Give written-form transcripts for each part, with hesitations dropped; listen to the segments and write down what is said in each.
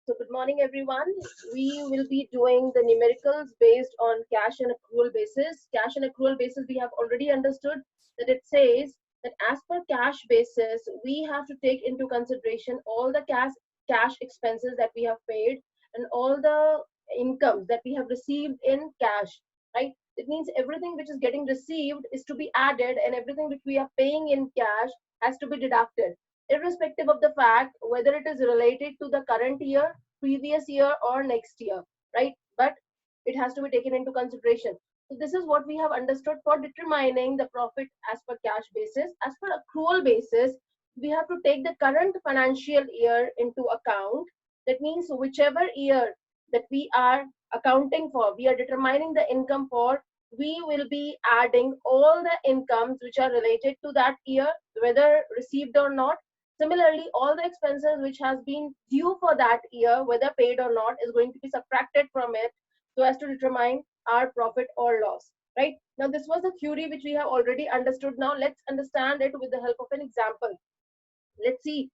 So good morning, everyone. We will be doing the numericals based on cash and accrual basis. Cash and accrual basis, we have already understood that it says that as per cash basis, we have to take into consideration all the cash expenses that we have paid and all the incomes that we have received in cash, right? It means everything which is getting received is to be added and everything which we are paying in cash has to be deducted, irrespective of the fact whether it is related to the current year, previous year, or next year, right? But it has to be taken into consideration. So this is what we have understood for determining the profit as per cash basis. As per accrual basis, we have to take the current financial year into account. That means whichever year that we are accounting for, we are determining the income for, we will be adding all the incomes which are related to that year, whether received or not. Similarly, all the expenses which has been due for that year, whether paid or not, is going to be subtracted from it so as to determine our profit or loss, right? Now, this was a theory which we have already understood. Now, let's understand it with the help of an example. Let's see.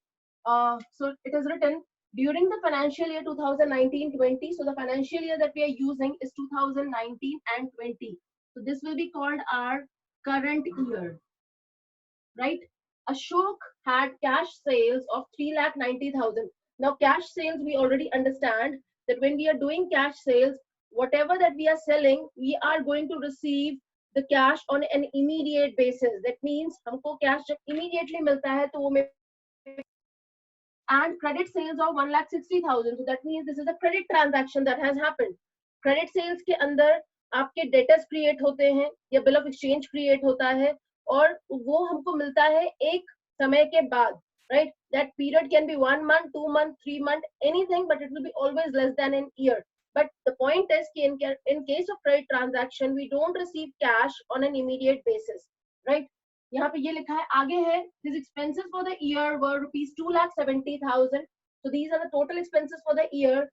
So it is written during the financial year 2019-20. So the financial year that we are using is 2019 and 20. So this will be called our current year, right? Ashok had cash sales of 3,90,000. Now, cash sales, we already understand that when we are doing cash sales, whatever that we are selling, we are going to receive the cash on an immediate basis. That means हमको cash जब immediately मिलता है तो वो and credit sales of 1,60,000. So that means this is a credit transaction that has happened. Credit sales के अंदर आपके debtors create होते हैं या bill of exchange create होता है और वो हमको मिलता है एक समय के बाद, right? That period can be 1 month, 2 month, 3 month, anything, but it will be always less than an year. But the point is that in case of credit transaction, we don't receive cash on an immediate basis, right? यहाँ पे ये लिखा है आगे है his expenses for the year were rupees 2,70,000. So these are the total expenses for the year,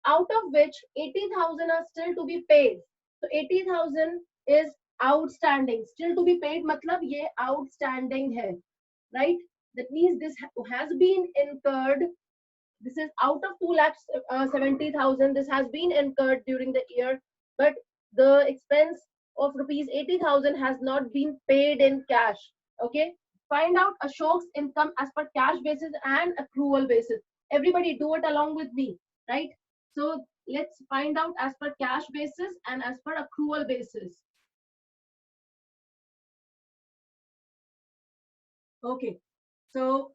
out of which 80,000 are still to be paid. So 80,000 is outstanding. Still to be paid मतलब ये outstanding है, right? That means this has been incurred. This is out of 2,70,000. This has been incurred during the year, but the expense of rupees 80,000 has not been paid in cash. Okay. Find out Ashok's income as per cash basis and accrual basis. Everybody do it along with me, right? So let's find out as per cash basis and as per accrual basis. Okay. So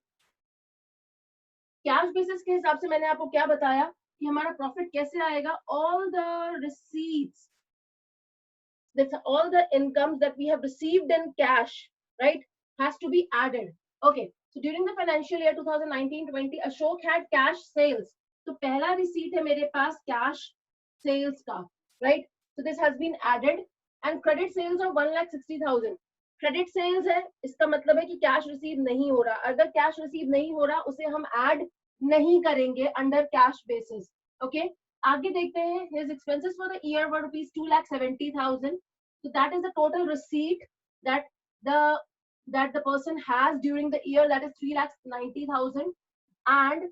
cash basis के हिसाब से मैंने आपको क्या बताया कि हमारा profit कैसे आएगा. All the receipts, that's all the incomes that we have received in cash, right, has to be added. Okay, so during the financial year 2019-20, Ashok had cash sales. तो पहला receipt है मेरे पास cash sales का, right? So this has been added and credit sales of 1,60,000. Credit sales है, इसका मतलब है कि कैश रिसीव नहीं हो रहा. अगर कैश रिसीव नहीं हो रहा उसे हम ऐड नहीं करेंगे अंडर कैश बेसिस. ओके, आगे देखते हैं. His expenses for the year were rupees 2,70,000. So that is the total receipt that the person has during the year, that is 3,90,000. and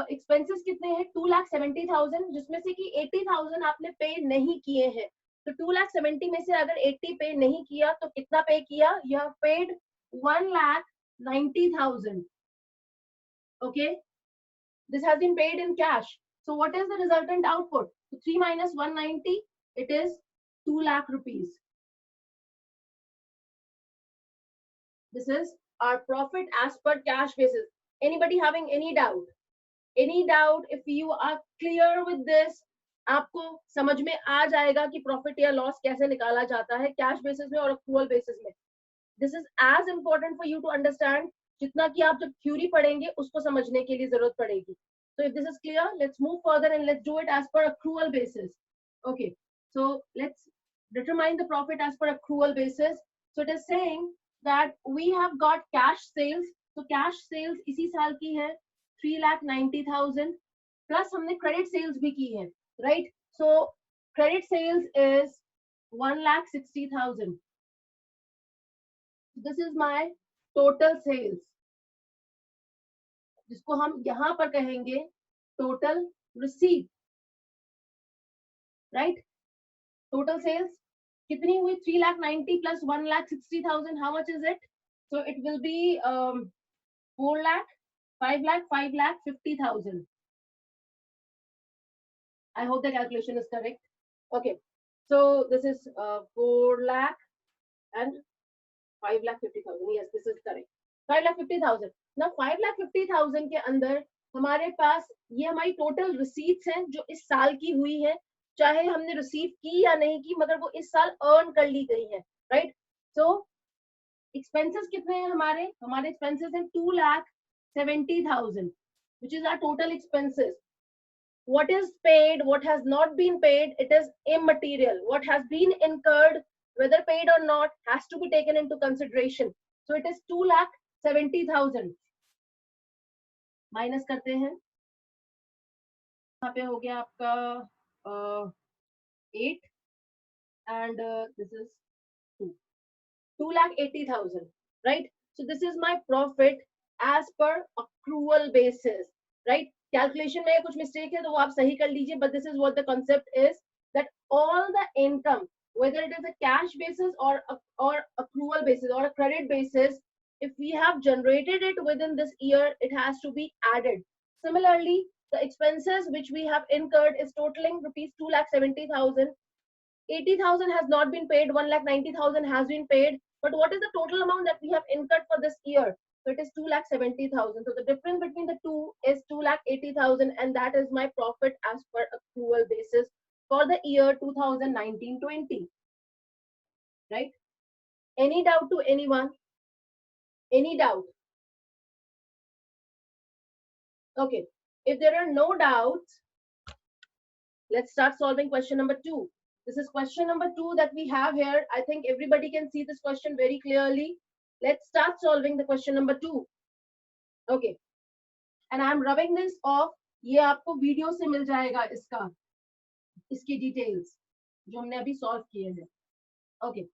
expenses कितने हैं? 2,70,000, जिसमें से कि 80,000 आपने पे नहीं किए हैं. तो 2,70,000 में से अगर 80 पे नहीं किया तो कितना पे किया? You have paid 1,90,000. Okay, this has been paid in cash. So what is the resultant output? So 3 minus 190, it is 2 lakh rupees. This is our profit as per cash basis. Anybody having any doubt? Any doubt? If you are clear with this, आपको समझ में आ जाएगा कि profit या loss कैसे निकाला जाता है कैश बेसिस में और अक्रूवल बेसिस में. This is as important for you to understand जितना कि आप जब थ्योरी पढ़ेंगे उसको समझने के लिए जरूरत पड़ेगी. So if this is clear, let's move further and let's do it as per accrual basis. Okay, so let's determine the profit as per accrual basis. So it is saying that we have got cash sales. So cash sales इसी साल की है 3,90,000 plus हमने credit sales भी की है, right? So credit sales is 1,60,000. This is my total sales, जिसको हम यहाँ पर कहेंगे total receipt, right? Total sales कितनी हुई? 3,90,000 plus 1,60,000. How much is it? So it will be 4 lakh, 5 lakh, 5 lakh 50,000. I hope the calculation is correct. Okay, so this is 4 lakh and 5 lakh 50,000. Yes, this is correct. 5 lakh 50,000. Now 5 lakh 50,000 के अंदर हमारे पास ये हमारी total receipts हैं जो इस साल की हुई है, चाहे हमने रिसीव की या नहीं की, मगर वो इस साल अर्न कर ली गई है, राइट? सो एक्सपेंसेस कितने हैं हमारे एक्सपेंसेस हैं 2,70,000, which is our total expenses. What is paid, what has not been paid, it is immaterial. What has been incurred, whether paid or not, has to be taken into consideration. So it is 2,70,000. Minus करते हैं, यहाँ पे हो गया आपका 8 and this is 2,80,000, right? So this is my profit as per accrual basis, right? Calculation में कुछ mistake है तो वो आप सही कर लीजिए, but this is what the concept is, that all the income, whether it is a cash basis or accrual basis or a credit basis, if we have generated it within this year, it has to be added. Similarly, the expenses which we have incurred is totaling rupees 2,70,000. 80,000 has not been paid, 1,90,000 has been paid. But what is the total amount that we have incurred for this year? So it is 2,70,000. So the difference between the two is 2,80,000, and that is my profit as per accrual basis for the year 2019-20. Right? Any doubt to anyone? Any doubt? Okay. If there are no doubts, let's start solving question number 2. This is question number 2 that we have here. I think everybody can see this question very clearly. Let's start solving the question number 2. Okay. And I'm rubbing this off. ये आपको video से मिल जाएगा इसकी details जो हमने अभी solve किए हैं. Okay.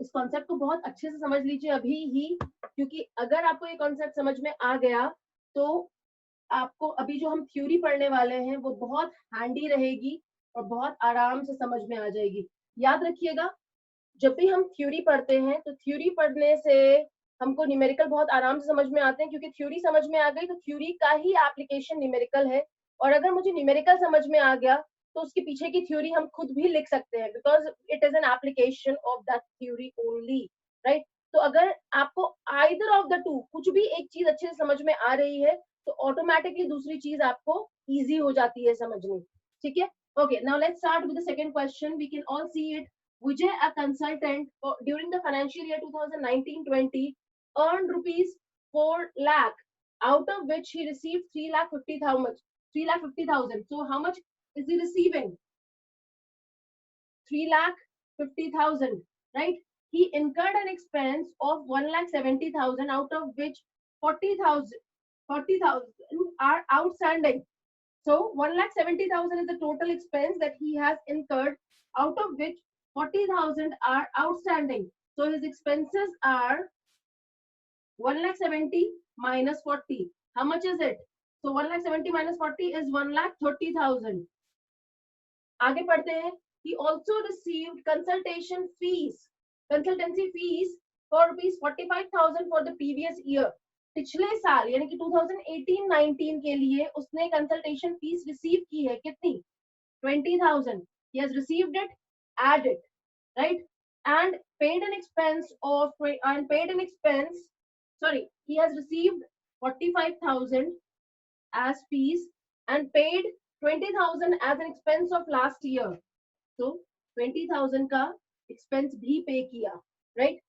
इस कॉन्सेप्ट को बहुत अच्छे से समझ लीजिए अभी ही, क्योंकि अगर आपको ये कॉन्सेप्ट समझ में आ गया तो आपको अभी जो हम थ्योरी पढ़ने वाले हैं वो बहुत हैंडी रहेगी और बहुत आराम से समझ में आ जाएगी. याद रखिएगा, जब भी हम थ्योरी पढ़ते हैं तो थ्योरी पढ़ने से हमको न्यूमेरिकल बहुत आराम से समझ में आते हैं, क्योंकि थ्योरी समझ में आ गई तो थ्योरी का ही एप्लीकेशन न्यूमेरिकल है. और अगर मुझे न्यूमेरिकल समझ में आ गया तो उसके पीछे की थ्योरी हम खुद भी लिख सकते हैं, because it is an application of that theory only, right? तो अगर आपको आइदर ऑफ द टू कुछ भी एक चीज अच्छे से समझ में आ रही है तो ऑटोमेटिकली दूसरी चीज आपको इजी हो जाती है समझनी. ठीक है? Okay, now let's start with the second question. We can all see it. Vijay, a consultant during the financial year 2019-20, earned rupees 4 lakh, out of which he received 3,50,000. 3,50,000. So how much is he receiving? 3,50,000, right? He incurred an expense of 1,70,000, out of which 40,000 are outstanding. So 1,70,000 is the total expense that he has incurred, out of which 40,000 are outstanding. So his expenses are 1,70,000 minus 40. How much is it? So 1,70,000 minus 40 is 1,30,000. आगे पढ़ते हैं. He also received consultation fees, consultancy fees for rupees 45,000 for the previous year. पिछले साल यानी कि 2018-19 के लिए उसने कंसल्टेशन फीस रिसीव की है. कितनी? 20,000. He has received it, add it, right? And paid an expense he has received 45,000 as fees and paid 20,000 as an expense of last year. So 20,000 का expense भी पे किया, right?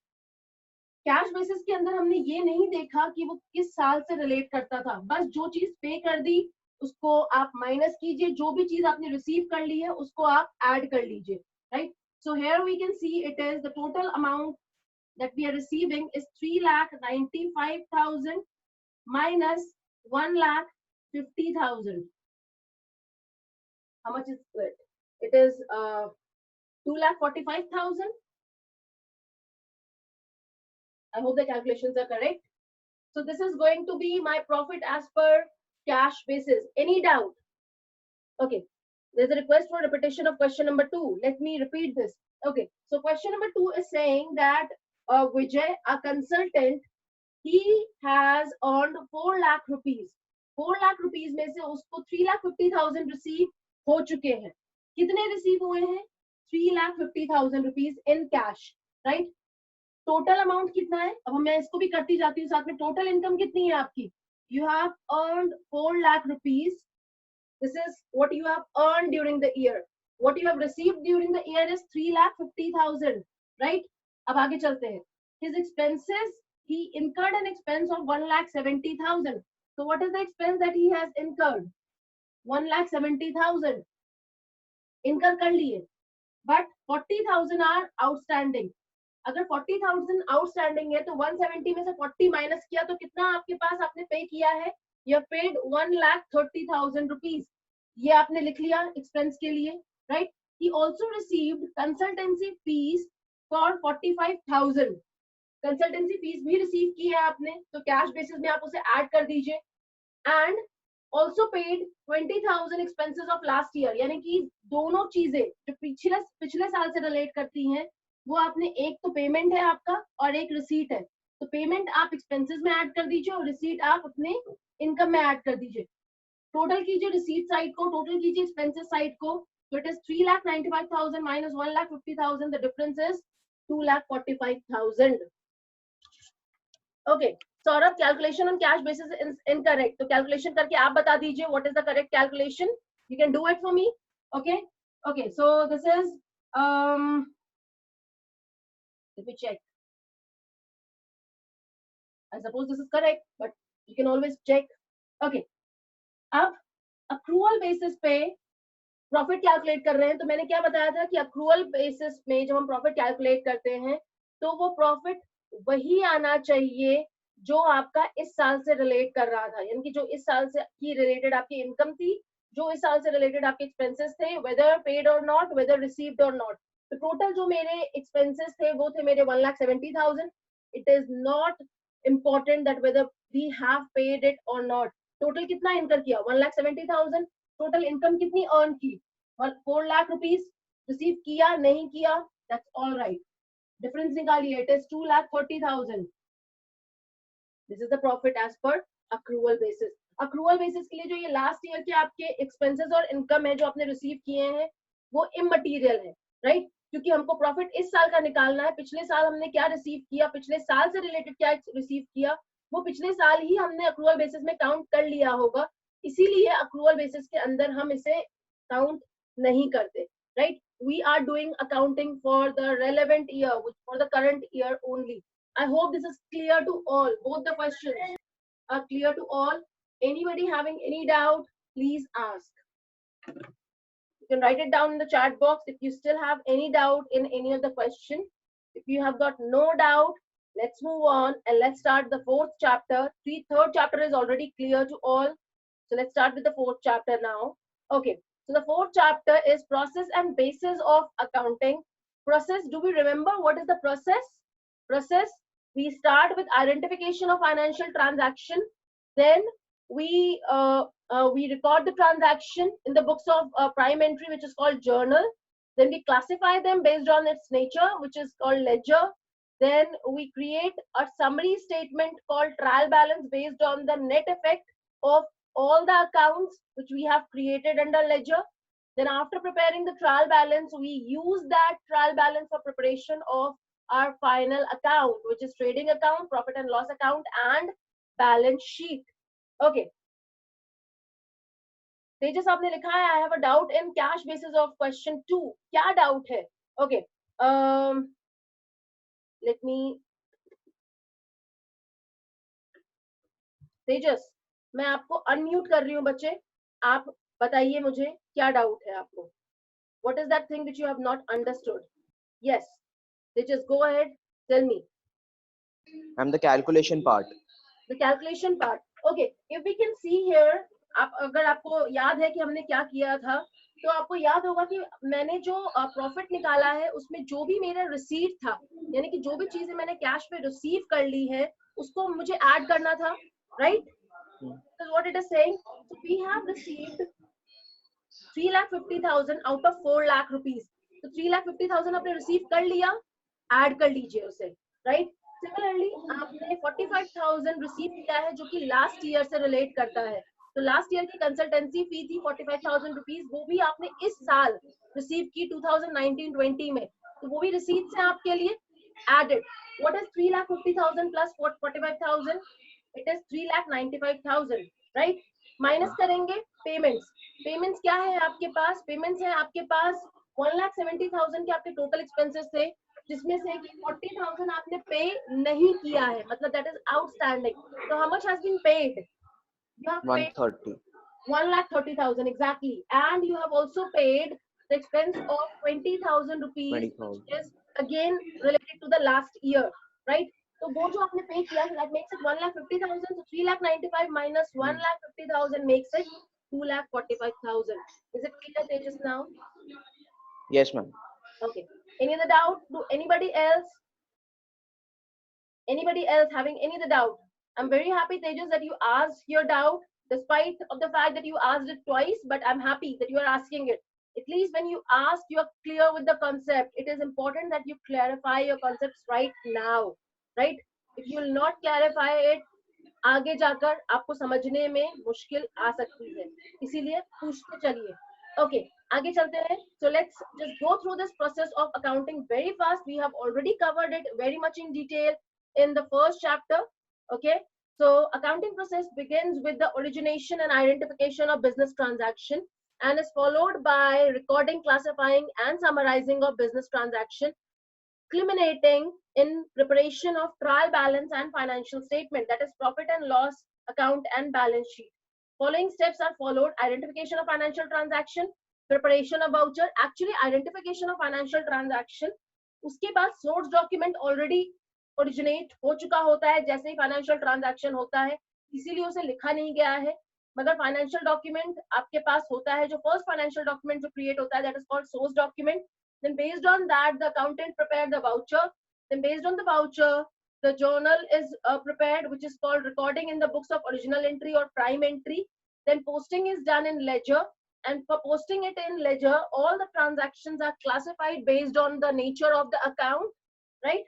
कैश बेसिस के अंदर हमने ये नहीं देखा कि वो किस साल से रिलेट करता था. बस जो चीज पे कर दी उसको आप माइनस कीजिए, जो भी चीज आपने रिसीव कर ली है उसको आप ऐड कर लीजिए, right? So here we can see it is the total amount that we are receiving is 3,95,000 minus 1,50,000. how much is it? It is 2,45,000. I hope the calculations are correct. So this is going to be my profit as per cash basis. Any doubt? Okay. There's a request for repetition of question number 2. Let me repeat this. Okay. So question number 2 is saying that Vijay, a consultant, he has earned 4 lakh rupees. 4 lakh rupees में से उसको 3,50,000 receive हो चुके हैं. कितने receive हुए हैं? 3,50,000 rupees in cash, right? Total amount कितना है? अब मैं इसको भी करती जाती हूँ साथ में. टोटल इनकम कितनी है आपकी? You have earned 4 lakh rupees. This is what you have earned during the year. What you have received during the year is 3,50,000, right? अब आगे चलते हैं. His expenses, he incurred an expense of 1,70,000. So what is the expense that he has incurred? 1,70,000. Incur कर लिए. But 40,000 are outstanding. अगर 40,000 outstanding है तो 170 में से 40 माइनस किया तो कितना आपके पास आपने पे किया है? You paid 1,30,000 rupees. ये आपने लिख लिया एक्सपेंस के लिए, right? He also received consultancy fees for 45,000. Consultancy fees भी रिसीव की है आपने, तो कैश बेसिस में आप उसे ऐड कर दीजिए. And also paid 20,000 expenses of last year. यानी कि दोनों चीजें जो पिछले साल से रिलेट करती हैं वो आपने, एक तो पेमेंट है आपका और एक रिसीट है. तो पेमेंट आप एक्सपेंसेस में ऐड कर दीजिए और रिसीट आप अपने इनकम में ऐड कर दीजिए. टोटल कीजिए रिसीट साइड को, टोटल कीजिए एक्सपेंसेस साइड को. तो it is 3,95,000 minus 1,50,000. The difference is 2,45,000. Okay Saurabh, calculation on cash basis is incorrect. तो कैलकुलेशन करके आप बता दीजिए what is the correct calculation. You can do it for me. Okay okay so this is let me check. I suppose this is correct, but you can always check. Okay. अब accrual basis पे profit calculate कर रहे हैं. तो मैंने क्या बताया था कि accrual basis में जब हम प्रॉफिट कैलकुलेट करते हैं तो वो प्रॉफिट वही आना चाहिए जो आपका इस साल से रिलेट कर रहा था. यानी कि जो इस साल से की रिलेटेड आपकी इनकम थी, जो इस साल से रिलेटेड आपके एक्सपेंसेस थे, वेदर पेड और नॉट, वेदर रिसीव्ड और नॉट. तो टोटल जो मेरे एक्सपेंसेस थे वो थे मेरे 1,70,000. It is not important that whether we have paid it और नॉट. टोटल कितना इनकर किया? 1,70,000. टोटल इनकम कितनी अर्न की? 4 लाख रुपीज. रिसीव किया नहीं किया, दैट्स ऑल राइट. डिफरेंस निकालिए. It is 2,30,000. This is the profit as per accrual basis. Accrual basis के लिए जो ये लास्ट ईयर के आपके एक्सपेंसेस और इनकम है जो आपने रिसीव किए हैं वो इममटीरियल है, राइट? क्योंकि हमको प्रॉफिट इस साल का निकालना है. पिछले साल हमने क्या रिसीव किया, पिछले साल से रिलेटेड क्या रिसीव किया, वो पिछले साल ही हमने अक्रूवल बेसिस में काउंट कर लिया होगा. इसीलिए अक्रूवल बेसिस के अंदर हम इसे काउंट नहीं करते, right? We are doing accounting for the relevant year, for the current year only. I hope this is clear to all. Both the questions are clear to all. Anybody having any doubt, please ask. You can write it down in the chat box if you still have any doubt in any of the question. If you have got no doubt, let's move on and let's start the fourth chapter. The third chapter is already clear to all. So let's start with the fourth chapter now. Okay. So the fourth chapter is process and basis of accounting. Process, do we remember what is the process? Process, we start with identification of financial transaction. Then we record the transaction in the books of prime entry, which is called journal. Then we classify them based on its nature, which is called ledger. Then we create a summary statement called trial balance based on the net effect of all the accounts which we have created under ledger. Then after preparing the trial balance, we use that trial balance for preparation of our final account, which is trading account, profit and loss account, and balance sheet. Okay. Tejas आपने लिखा है I have a doubt in cash basis of question 2. क्या doubt है? Okay. Let me. तेजस, मैं आपको unmute कर रही हूँ बच्चे. आप बताइए मुझे क्या डाउट है आपको. What is that thing which you have not understood? Yes. Tejas, go ahead. Tell me. I'm the calculation part. The calculation part. Okay. If we can see here, आप अगर आपको याद है कि हमने क्या किया था, तो आपको याद होगा कि मैंने जो प्रॉफिट निकाला है उसमें जो भी मेरा रिसीट था, यानी कि जो भी चीजें मैंने कैश पे रिसीव कर ली है उसको मुझे ऐड करना था, right? So what it is saying, so we have received 3,50,000 out of 4 lakh rupees. तो 3,50,000 आपने रिसीव कर लिया, ऐड कर लीजिए उसे, राइट? सिमिलरली आपने 45,000 रिसीव किया है जो कि लास्ट ईयर से रिलेट करता है, तो लास्ट ईयर की कंसल्टेंसी फी थी 45,000 रुपीज, वो भी आपने इस साल रिसीव की 2019-20 में, तो वो भी रिसीट्स हैं आपके लिए added. What is 3,50,000 plus 45,000? It is 3,95,000, right? Minus करेंगे पेमेंट्स. पेमेंट्स क्या है आपके पास? पेमेंट्स है आपके पास 1,70,000 के आपके टोटल एक्सपेंसेस थे, जिसमें से कि 40,000 आपने पे नहीं किया है, मतलब दैट इज आउटस्टैंडिंग. तो how much has been paid? You have paid 130. 1,30,000 exactly, and you have also paid the expense of 20,000 rupees, 20,000. which is again related to the last year, right? तो वो जो आपने पे किया, that makes it 1,50,000. So 3,95,000 minus 1,50,000 makes it 2,45,000. Is it clear, Tejas, now? Yes, ma'am. Okay. Any other doubt? Do anybody else? Anybody else having any other doubt? I'm very happy, Tejas, that you asked your doubt, despite of the fact that you asked it twice, but I'm happy that you are asking it. At least when you ask, you are clear with the concept. It is important that you clarify your concepts right now, right? If you will not clarify it, आगे जाकर आपको समझने में मुश्किल आ सकती है, इसीलिए पूछते चलिए. Okay, आगे चलते हैं. So let's just go through this process of accounting very fast. We have already covered it very much in detail in the first chapter. Okay, so accounting process begins with the origination and identification of business transaction and is followed by recording, classifying and summarizing of business transaction, culminating in preparation of trial balance and financial statement, that is profit and loss account and balance sheet. Following steps are followed: identification of financial transaction, preparation of voucher. Actually identification of financial transaction, उसके बाद source document already originate हो चुका होता है जैसे ही financial transaction होता है, इसीलिए उसे लिखा नहीं गया है. मगर financial document आपके पास होता है, जो first financial document जो create होता है, that is called source document. Then based on that, the accountant prepared the voucher. Then based on the voucher, the journal is prepared, which is called recording in the books of original entry or prime entry. Then posting is done in ledger. And for posting it in ledger, all the transactions are classified based on the nature of the account, right?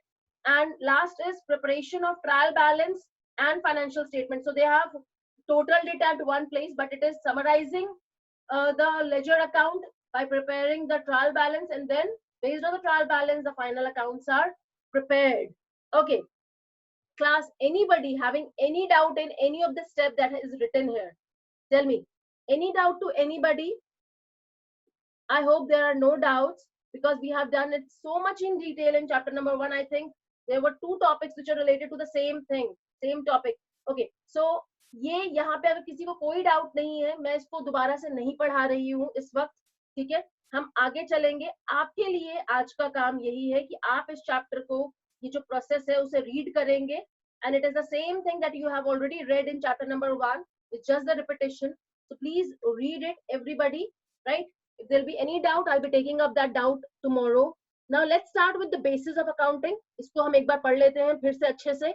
And last is preparation of trial balance and financial statement. So they have totaled it at one place, but it is summarizing the ledger account by preparing the trial balance, and then based on the trial balance, the final accounts are prepared. Okay, class, anybody having any doubt in any of the step that is written here? Tell me, any doubt to anybody? I hope there are no doubts because we have done it so much in detail in chapter number 1. I think there were 2 topics which are related to the same thing, same topic. Okay, so ये यहाँ पे अगर किसी को कोई doubt नहीं है, मैं इसको दोबारा से नहीं पढ़ा रही हूँ इस वक्त, ठीक है? हम आगे चलेंगे. आपके लिए आज का काम यही है कि आप इस चैप्टर को, ये जो प्रोसेस है उसे रीड करेंगे, and it is the same thing that you have already read in chapter number 1. It's just the repetition. So please read it, everybody, right? If there'll be any doubt, I'll be taking up that doubt tomorrow. Now let's start with the basis of accounting. इसको हम एक बार पढ़ लेते हैं फिर से अच्छे से,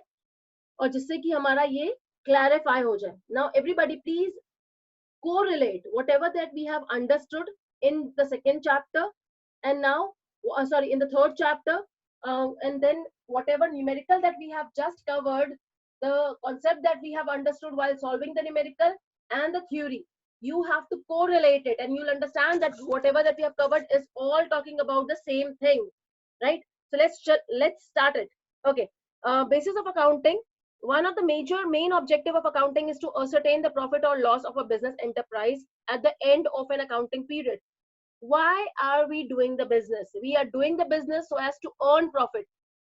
और जिससे कि हमारा ये clarify हो जाए. Now everybody please correlate whatever that we have understood in the second chapter, and now sorry, in the third chapter, and then whatever numerical that we have just covered, the concept that we have understood while solving the numerical and the theory, you have to correlate it, and you'll understand that whatever that we have covered is all talking about the same thing, right? So let's start it. Okay, basis of accounting. One of the main objective of accounting is to ascertain the profit or loss of a business enterprise at the end of an accounting period. Why are we doing the business? We are doing the business so as to earn profit.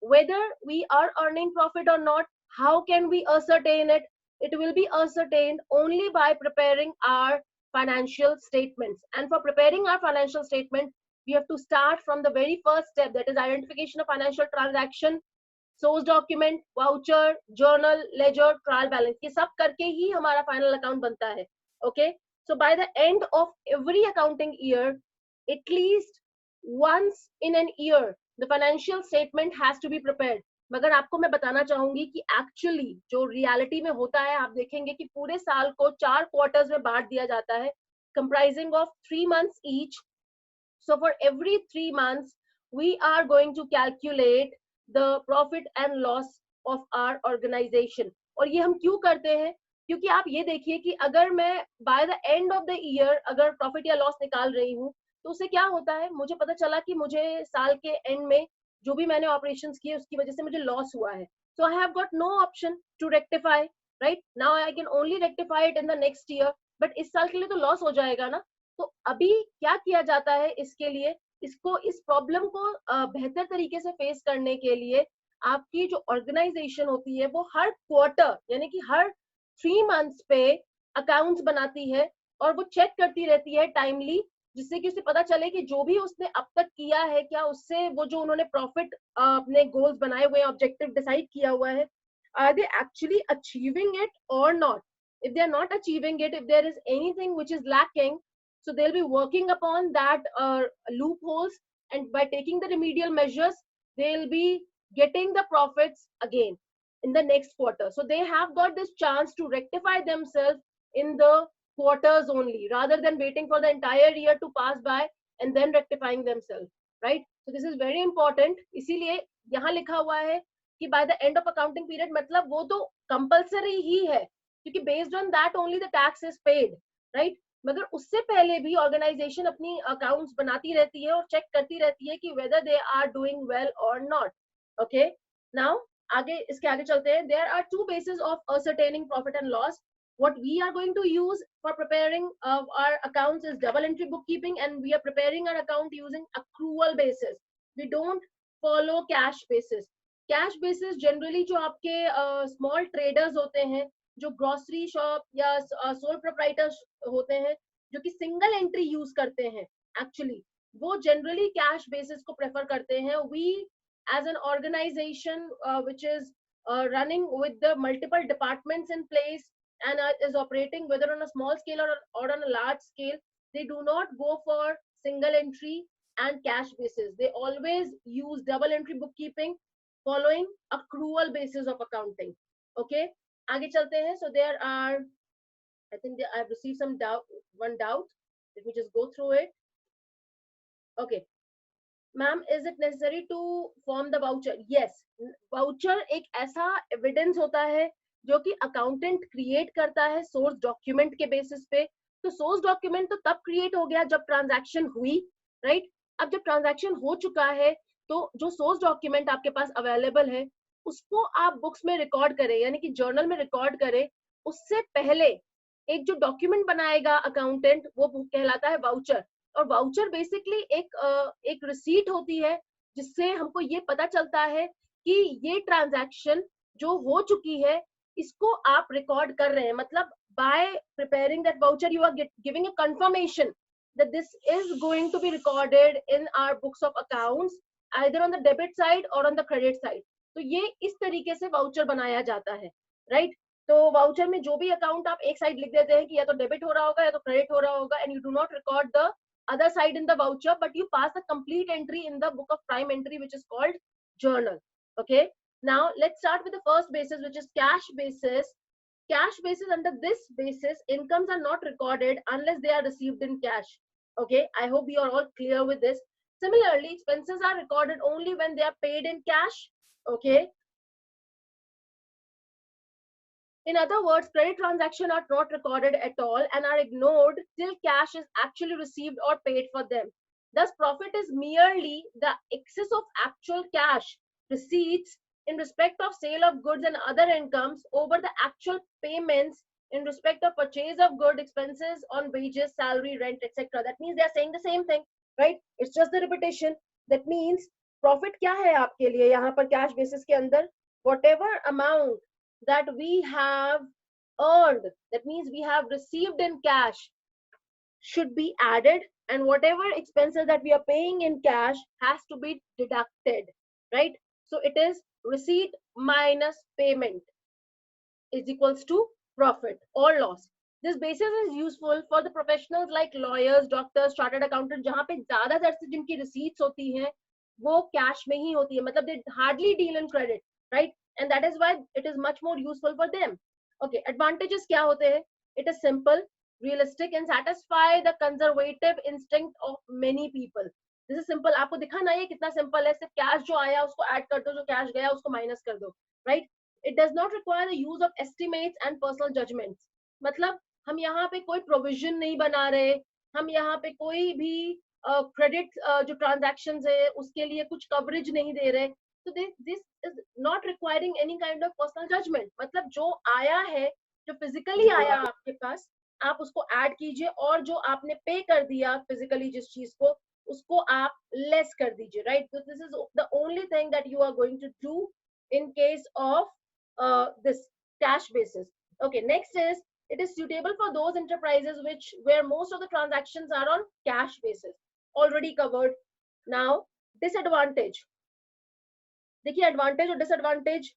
Whether we are earning profit or not, how can we ascertain it? It will be ascertained only by preparing our financial statements. And for preparing our financial statement, we have to start from the very first step, that is identification of financial transaction, source document, voucher, journal, ledger, trial balance, ये सब करके ही हमारा final account बनता है. Okay, So by the end of every accounting year, at least once in an year, the financial statement has to be prepared. मगर आपको मैं बताना चाहूंगी कि एक्चुअली जो रियलिटी में होता है, आप देखेंगे कि पूरे साल को 4 क्वार्टर्स में बांट दिया जाता है, comprising of 3 months each. So for every 3 months, we are going to calculate the profit and loss of our organization. और ये हम क्यों करते हैं? क्योंकि आप ये देखिए कि अगर मैं by the end of the year अगर profit या loss निकाल रही हूँ, तो उससे क्या होता है, मुझे पता चला कि मुझे साल के end में जो भी मैंने operations किए उसकी वजह से मुझे loss हुआ है. So I have got no option to rectify, right? Now I can only rectify it in the next year. But इस साल के लिए तो loss हो जाएगा ना. तो अभी क्या किया जाता है इसके लिए, इसको इस प्रॉब्लम को बेहतर तरीके से फेस करने के लिए आपकी जो ऑर्गेनाइजेशन होती है वो हर क्वार्टर यानी कि हर 3 मंथ्स पे अकाउंट्स बनाती है और वो चेक करती रहती है टाइमली, जिससे कि उसे पता चले कि जो भी उसने अब तक किया है क्या उससे वो जो उन्होंने प्रॉफिट अपने गोल्स बनाए हुए हैं, ऑब्जेक्टिव डिसाइड किया हुआ है, are they actually achieving it और not. If they are not achieving it, if there is anything which is lacking, so they'll be working upon that loopholes, and by taking the remedial measures, they'll be getting the profits again in the next quarter. So they have got this chance to rectify themselves in the quarters only, rather than waiting for the entire year to pass by and then rectifying themselves, right? So this is very important. इसीलिए यहाँ लिखा हुआ है कि by the end of accounting period, मतलब वो तो compulsory ही है, क्योंकि based on that only the tax is paid, right? मगर उससे पहले भी ऑर्गेनाइजेशन अपनी अकाउंट्स बनाती रहती है और चेक करती रहती है कि whether they are doing well और नॉट. ओके, नाउ आगे इसके आगे चलते हैं. There are two basis of ascertaining profit and loss. What we are going to use for preparing our accounts is double entry bookkeeping, and we are preparing our account using accrual basis. We don't follow cash basis. Cash basis generally जो आपके small traders होते हैं, जो grocery shop या soul proprietors होते हैं, जो कि सिंगल एंट्री यूज करते हैं, एक्चुअली वो जनरली कैश बेसिस को प्रेफर करते हैं. We as an organisation which is running with the multiple departments in place and is operating whether on a small scale or on a large scale, they do not go for single entry and cash basis. They always use double entry bookkeeping following accrual basis of accounting. Okay, आगे चलते हैं. So there are, I think I've received some one doubt. Let me just go through it. Okay, ma'am, is it necessary to form the voucher? Yes, voucher एक ऐसा evidence होता है जो कि accountant create करता है source document के basis पे. तो source document तो तब create हो गया जब transaction हुई, right? अब जब transaction हो चुका है तो जो source document आपके पास available है उसको आप books में record करें, यानी कि journal में record करें. उससे पहले एक जो document बनाएगा accountant वो कहलाता है voucher. और वाउचर बेसिकली एक रिसीट होती है जिससे हमको ये पता चलता है कि ये ट्रांजैक्शन जो हो चुकी है इसको आप रिकॉर्ड कर रहे हैं. मतलब by preparing that voucher you are giving a confirmation that this is going to be recorded in our books of accounts either on the debit side or on the credit side. तो ये इस तरीके से voucher बनाया जाता है, right? तो voucher में जो भी अकाउंट आप एक साइड लिख देते हैं कि या तो डेबिट हो रहा होगा या तो क्रेडिट हो रहा होगा, and you do not record the other side in the voucher, but you pass a complete entry in the book of prime entry, which is called journal. Okay, now let's start with the first basis, which is cash basis. Cash basis, under this basis incomes are not recorded unless they are received in cash. Okay, I hope you are all clear with this. Similarly, expenses are recorded only when they are paid in cash. Okay, in other words, credit transactions are not recorded at all and are ignored till cash is actually received or paid for them. Thus, profit is merely the excess of actual cash receipts in respect of sale of goods and other incomes over the actual payments in respect of purchase of good, expenses on wages, salary, rent, etc. That means they are saying the same thing, right? It's just the repetition. That means profit क्या है आपके लिए यहाँ पर cash basis के अंदर? Whatever amount that we have earned, that means we have received in cash, should be added, and whatever expenses that we are paying in cash has to be deducted, right? So it is receipt minus payment is equals to profit or loss. This basis is useful for the professionals like lawyers, doctors, chartered accountants, जहाँ पे ज्यादातर से जिनकी receipts होती हैं वो cash में ही होती है, मतलब they hardly deal in credit, right? And that is why it is much more useful for them. Okay, advantages क्या होते हैं? It is simple, realistic, and satisfy the conservative instinct of many people. This is simple. आपको दिखा ना ये कितना simple है, सिर्फ cash जो आया उसको add कर दो, जो cash गया उसको minus कर दो, right? It does not require the use of estimates and personal judgments. मतलब हम यहाँ पे कोई प्रोविजन नहीं बना रहे, हम यहाँ पे कोई भी क्रेडिट जो ट्रांजैक्शंस है उसके लिए कुछ कवरेज नहीं दे रहे, तो this is not requiring any kind of personal judgement. मतलब जो आया है, जो फिजिकली आया आपके पास, आप उसको ऐड कीजिए, और जो आपने पे कर दिया फिजिकली जिस चीज को, उसको आप लेस कर दीजिए, right? So this is the only thing that you are going to do in case of this cash basis. Okay, next is it is suitable for those enterprises where most of the transactions are on cash basis. Already covered. Now disadvantage. देखिए advantage और disadvantage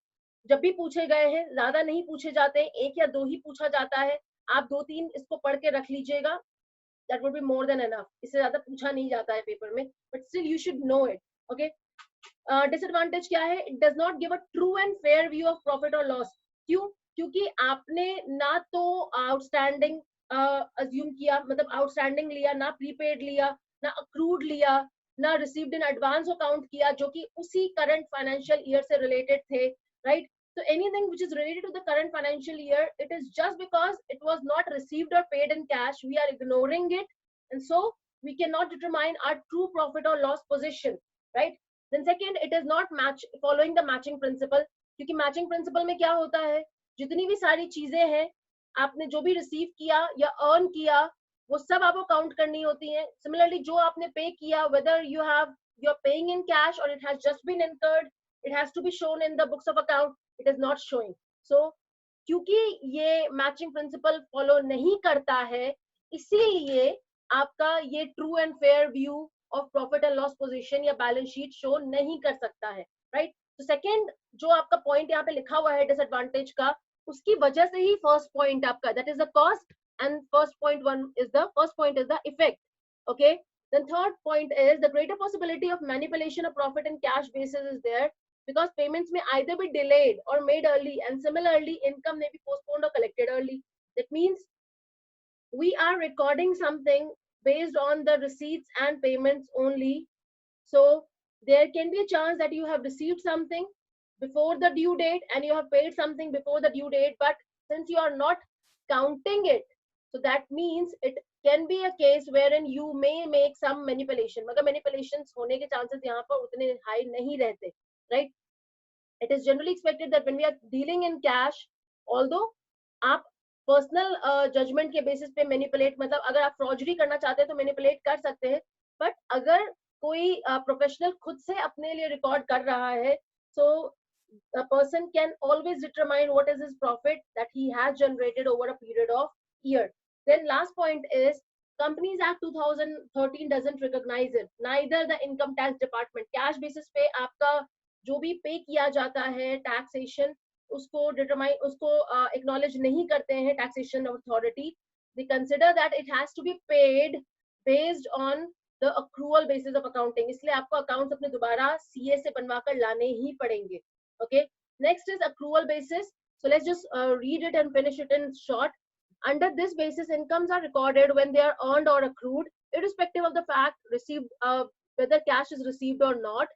जब भी पूछे गए हैं, ज्यादा नहीं पूछे जाते हैं, एक या दो ही पूछा जाता है. आप 2-3 इसको पढ़ के रख लीजिएगा, that would be more than enough. इससे ज्यादा पूछा नहीं जाता है पेपर में, but still you should know it. Okay. Disadvantage क्या है? It does not give a true and fair view of profit और लॉस. क्यों? क्योंकि आपने ना तो आउटस्टैंडिंग अज्यूम किया, मतलब आउटस्टैंडिंग लिया, ना प्रीपेड लिया, ना अक्रूड लिया, ना रिसीव्ड इन एडवांस अकाउंट किया जो कि उसी करंट फाइनेंशियल ईयर से रिलेटेड थे, right? So anything which is related to the current financial year, it is just because it was not received or paid in cash, we are ignoring it, and so we cannot determine our true profit or loss position, right? Then second, it is not match following the matching principle. क्योंकि matching principle में क्या होता है, जितनी भी सारी चीजें हैं, आपने जो भी रिसीव किया या अर्न किया, वो सब आपको काउंट करनी होती हैं. सिमिलरली जो आपने पे किया, whether you are paying in cash or it has just been incurred, it has to be shown in the books of account. It is not showing. So क्योंकि ये मैचिंग प्रिंसिपल फॉलो नहीं करता है, इसीलिए आपका ये true and fair view of profit and loss position या balance sheet show नहीं कर सकता है, राइट? तो सेकंड जो आपका पॉइंट यहाँ पे लिखा हुआ है डिसएडवांटेज का, उसकी वजह से ही फर्स्ट पॉइंट आपका, that is the cost, and first point is the effect. Okay. Then third point is the greater possibility of manipulation of profit and cash basis is there, because payments may either be delayed or made early, and similarly income may be postponed or collected early. That means we are recording something based on the receipts and payments only. So there can be a chance that you have received something before the due date and you have paid something before the due date, but since you are not counting it, so that means it can be a case wherein you may make some manipulation. मगर manipulations होने के chances यहाँ पर उतने high नहीं रहते, right? It is generally expected that when we are dealing in cash, although आप personal judgement के बेसिस पे मैनिपुलेट, मतलब अगर आप फ्रॉडरी करना चाहते हैं तो मैनिपुलेट कर सकते हैं, बट अगर कोई प्रोफेशनल खुद से अपने लिए रिकॉर्ड कर रहा है, so a person can always determine what is his profit that he has generated over a period of year. Then last point is Companies Act 2013 doesn't recognize it, neither the income tax department. Cash basis पे आपका जो भी पे किया जाता है taxation, उसको determine, उसको एक्नॉलेज नहीं करते हैं taxation authority. They consider that it has to be paid based on the accrual basis of accounting. इसलिए आपको अकाउंट्स अपने दोबारा सीए से बनवाकर लाने ही पड़ेंगे. Okay. Next is accrual basis. So let's just read it and finish it in short. Under this basis, incomes are recorded when they are earned or accrued, irrespective of the fact received, whether cash is received or not.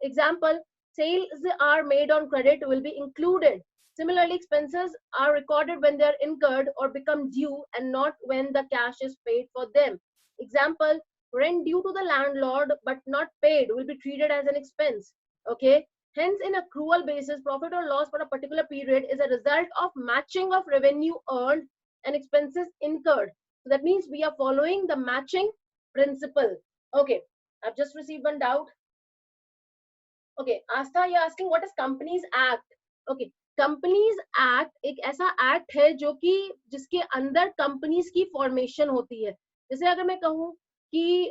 Example, sales are made on credit will be included. Similarly, expenses are recorded when they are incurred or become due and not when the cash is paid for them. Example, rent due to the landlord but not paid will be treated as an expense. Okay. Hence, in accrual basis, profit or loss for a particular period is a result of matching of revenue earned and expenses incurred. So that means we are following the matching principle. Okay. I've just received one doubt. Okay, Astha, you're asking what is Companies Act? Okay, Companies Act एक ऐसा act है जो कि जिसके अंदर companies की formation होती है. जैसे अगर मैं कहूँ कि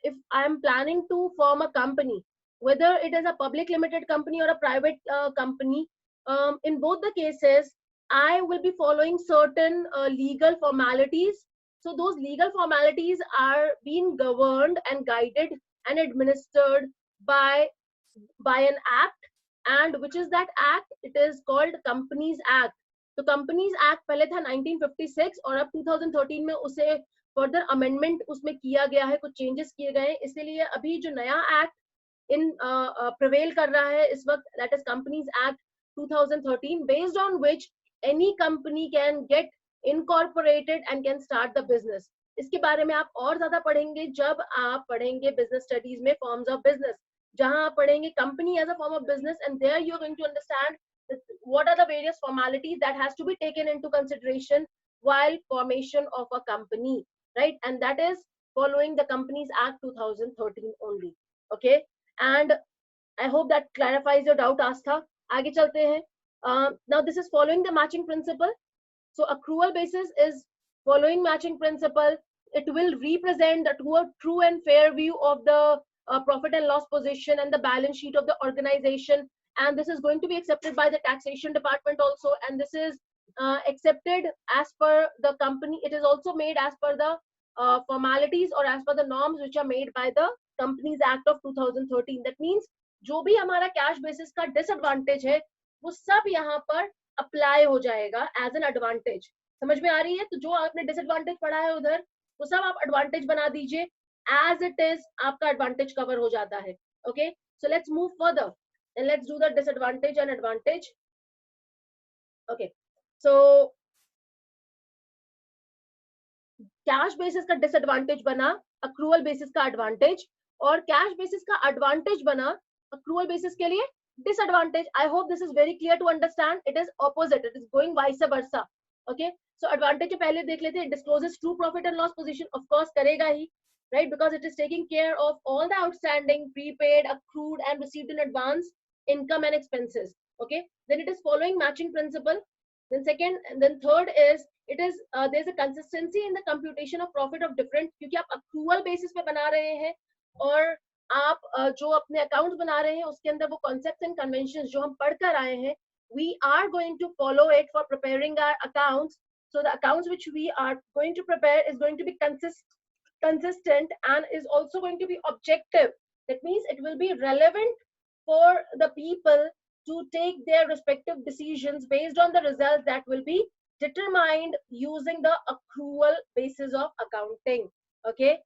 if I am planning to form a company, whether it is a public limited company or a private company, in both the cases I will be following certain legal formalities. So those legal formalities are being governed and guided and administered by an act, and which is that act? It is called Companies Act. तो Companies Act पहले था 1956 और अब 2013 में उसे further amendment उसमें किया गया है, कुछ चेंजेस किए गए हैं, इसलिए अभी जो नया एक्ट इन प्रिवेल कर रहा है इस वक्त, that is companies act 2013, based on which any company can get incorporated and can start the business. इसके बारे में आप और ज्यादा पढ़ेंगे जब आप पढ़ेंगे बिजनेस स्टडीज में फॉर्म्स ऑफ बिजनेस, जहां आप पढ़ेंगे company as a form of business, and there you are going to understand what are the various formalities that has to be taken into consideration while formation of a company, right? And that is following the Companies Act 2013 only. Okay, and I hope that clarifies your doubt, Astha. आगे चलते हैं. Now this is following the matching principle. So accrual basis is following matching principle. It will represent the true and fair view of the profit and loss position and the balance sheet of the organization. And this is going to be accepted by the taxation department also. And this is accepted as per the company. It is also made as per the formalities or as per the norms which are made by the Companies Act of 2013. That means जो भी हमारा cash basis का disadvantage है वो सब यहाँ पर apply हो जाएगा एज एन एडवांटेज. समझ में आ रही है? तो जो आपने डिसएडवांटेज पढ़ा है उधर वो सब आप एडवांटेज बना दीजिए, एज इट इज आपका एडवांटेज कवर हो जाता है. Okay, so let's move further and let's do the disadvantage and advantage. Okay, so cash basis का डिसएडवांटेज बना अक्रूवल बेसिस का एडवांटेज, और कैश बेसिस का एडवांटेज बना अक्रूवल बेसिस के लिए disadvantage. I hope this is very clear to understand. It is opposite, it is going vice versa. Okay, so advantage पहले देख लेते हैं. Discloses true profit and loss position, of course करेगा ही, right? Because it is taking care of all the outstanding, prepaid, accrued and received in advance income and expenses. Okay, then it is following matching principle. Then second, and then third is it is there's a consistency in the computation of profit of different, क्योंकि आप accrual basis पे बना रहे हैं और आप जो अपने अकाउंट्स बना रहे हैं उसके अंदर वो कॉन्सेप्ट्स एंड कन्वेंशंस जो हम पढ़कर आए हैं, we are going to follow it for preparing our accounts. So the accounts which we are going to prepare is going to be consistent and is also going to be objective. That means it will be relevant for the people to take their respective decisions based on the results that will be determined using the accrual basis of accounting. Okay,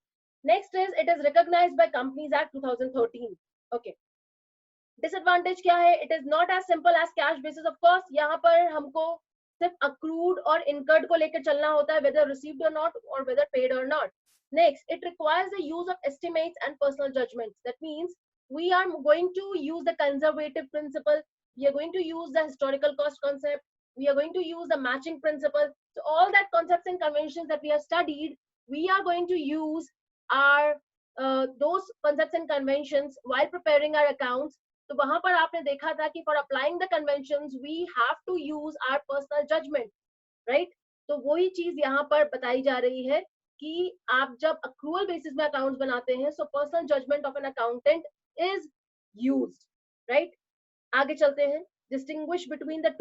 next is it is recognized by Companies Act 2013. Okay, disadvantage क्या है? It is not as simple as cash basis. Of course यहाँ पर हमको सिर्फ accrued और incurred को लेकर चलना होता है, whether received or not or whether paid or not. Next, it requires the use of estimates and personal judgments. That means we are going to use the conservative principle, we are going to use the historical cost concept, we are going to use the matching principle. So all that concepts and conventions that we have studied, we are going to use our those concepts and conventions while preparing our accounts. तो वहां पर आपने देखा था कि for applying the conventions we have to use our personal judgment, right? तो वही चीज यहाँ पर बताई जा रही है कि आप जब accrual basis में accounts बनाते हैं, so personal judgment of an accountant is used, right? आगे चलते हैं. Distinguish between the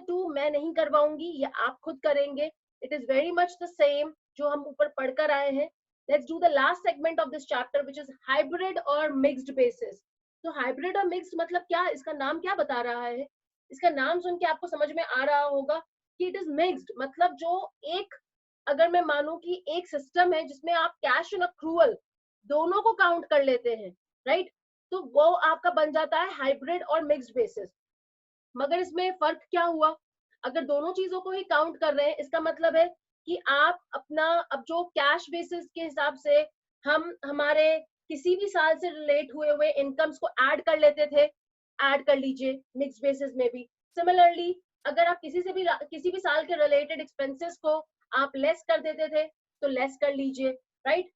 two मैं नहीं करवाऊंगी, ये आप खुद करेंगे. It is very much the same जो हम ऊपर पढ़कर आए हैं. Let's do the last segment of this chapter, which is hybrid or mixed basis. तो हाइब्रिड और मिक्स्ड मतलब क्या? इसका नाम क्या बता रहा है? इसका नाम सुन के आपको समझ में आ रहा होगा कि इट इज मिक्स्ड. मतलब जो एक, अगर मैं मानूं कि एक सिस्टम है जिसमें आप कैश एंड अक्रूवल दोनों को काउंट कर लेते हैं, राइट? तो वो आपका बन जाता है हाइब्रिड और मिक्स्ड बेसिस. मगर इसमें फर्क क्या हुआ? अगर दोनों चीजों को ही काउंट कर रहे हैं, इसका मतलब है कि आप अपना, अब जो कैश बेसिस के हिसाब से हम हमारे किसी भी साल से रिलेट हुए इनकम्स को ऐड कर लेते थे, ऐड कर लीजिए मिक्स बेसिस में भी. सिमिलरली अगर आप किसी भी साल के रिलेटेड एक्सपेंसेस को आप लेस कर देते थे तो लेस कर लीजिए, राइट?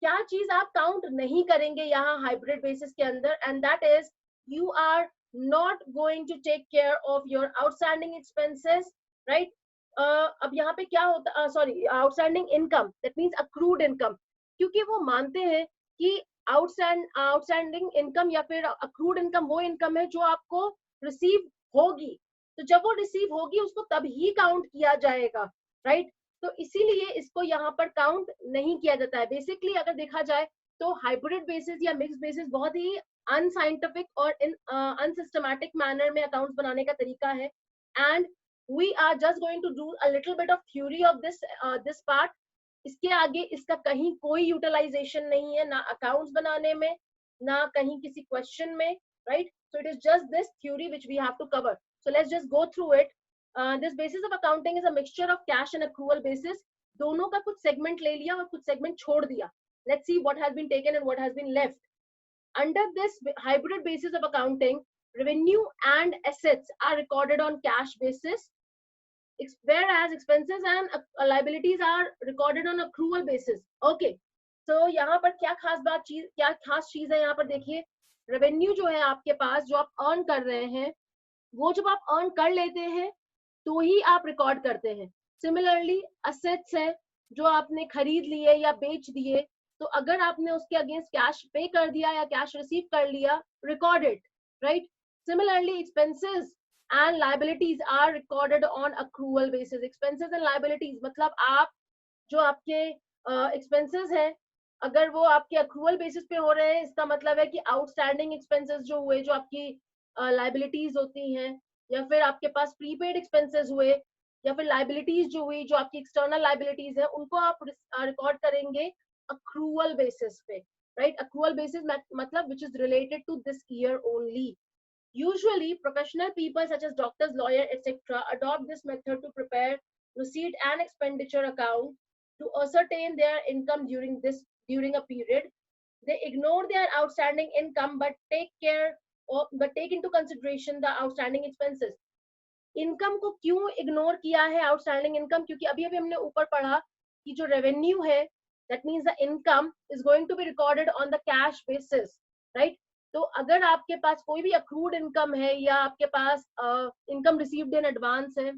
क्या चीज आप काउंट नहीं करेंगे यहाँ हाइब्रिड बेसिस के अंदर? And that is you are not going to take care of your outstanding expenses, right? अब यहाँ पे क्या होता, sorry, outstanding income, that means accrued income, क्योंकि वो मानते हैं कि outstanding income या फिर accrued income वो income है जो आपको रिसीव होगी. तो जब वो रिसीव होगी उसको तभी काउंट किया जाएगा, राइट। तो इसीलिए इसको यहाँ पर काउंट नहीं किया जाता है। बेसिकली अगर देखा जाए तो हाइब्रिड बेसिस या मिक्स बेसिस बहुत ही अनसाइंटिफिक और इन अनसिस्टमैटिक मैनर में अकाउंट्स बनाने का तरीका है। And we are just going to do a little bit of theory of this part. इसके आगे इसका कहीं कोई यूटिलाइजेशन नहीं है, ना अकाउंट्स बनाने में, ना कहीं किसी क्वेश्चन में, right. So it is just this theory which we have to cover. So let's just go through it. This basis of accounting is a mixture of cash and accrual basis। दोनों का कुछ segment ले लिया और कुछ segment छोड़ दिया। Let's see what has been taken and what has been left. Under this hybrid basis of accounting, revenue and assets are recorded on cash basis, whereas expenses and liabilities are recorded on accrual basis. Okay, so यहाँ पर क्या खास चीज है यहाँ पर देखिए। Revenue जो है आपके पास, जो आप अर्न कर रहे हैं, वो जब आप अर्न कर लेते हैं तो ही आप रिकॉर्ड करते हैं। सिमिलरली असेट्स है जो आपने खरीद लिए या बेच दिए, तो अगर आपने उसके अगेंस्ट कैश पे कर दिया या कैश रिसीव कर लिया, recorded, right. Similarly expenses and liabilities are recorded on accrual basis। Expenses and liabilities मतलब आप जो आपके एक्सपेंसेस हैं, अगर वो आपके accrual basis पे हो रहे हैं, इसका मतलब है कि आउटस्टैंडिंग एक्सपेंसेस जो हुए, जो आपकी लाइबिलिटीज होती हैं, या फिर आपके पास प्रीपेड एक्सपेंसेस हुए, या फिर लाइबिलिटीज जो हुई, जो आपकी एक्सटर्नल लाइबिलिटीज है, उनको आप रिकॉर्ड करेंगे accrual basis पे, right? Accrual basis मतलब which is related to this year only. Usually, professional people such as doctors, lawyers, etc., adopt this method to prepare receipt and expenditure account to ascertain their income during a period. They ignore their outstanding income but take into consideration the outstanding expenses. Income को क्यों ignore किया है, outstanding income? क्योंकि अभी हमने ऊपर पढ़ा कि जो रेवेन्यू है, that means the income is going to be recorded on the cash basis, right? तो अगर आपके पास कोई भी accrued income है या आपके पास income received in advance है,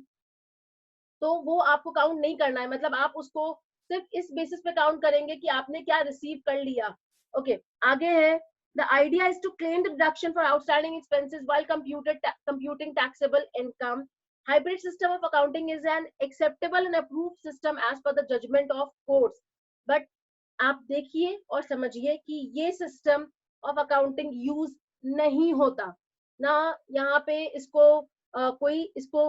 तो वो आपको काउंट नहीं करना है। मतलब आप उसको सिर्फ इस बेसिस पे काउंट करेंगे कि आपने क्या रिसीव कर लिया। ओके, आगे है the idea is to claim the deduction for outstanding expenses while computing taxable income. Hybrid system of accounting is an acceptable and approved system as per the judgment of courts. But आप देखिए और समझिए कि ये system of accounting use नहीं होता ना। यहाँ पे इसको कोई इसको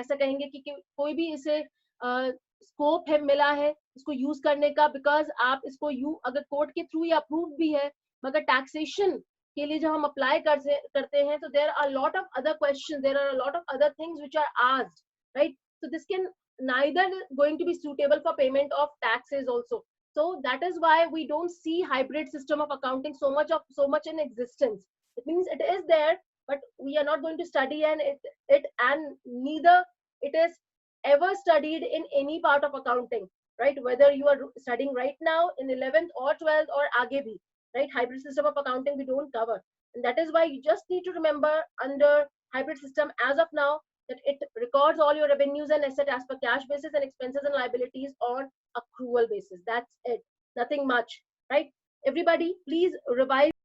ऐसा कहेंगे कि कोई भी इसे स्कोप है मिला है इसको यूज करने का, बिकॉज आप इसको अगर कोर्ट के थ्रू या अप्रूव भी है, मगर टैक्सेशन के लिए जब हम अप्लाई करते हैं तो there are lot of other questions, there are lot of other things which are asked, right? So this can neither going to be suitable for payment of taxes also. So that is why we don't see hybrid system of accounting so much in existence. It means it is there, but we are not going to study it and neither it is ever studied in any part of accounting, right? Whether you are studying right now in 11th or 12th or aage bhi, right? Hybrid system of accounting we don't cover, and that is why you just need to remember under hybrid system as of now that it records all your revenues and assets as per cash basis and expenses and liabilities on accrual basis. That's it. Nothing much, right? Everybody, please revise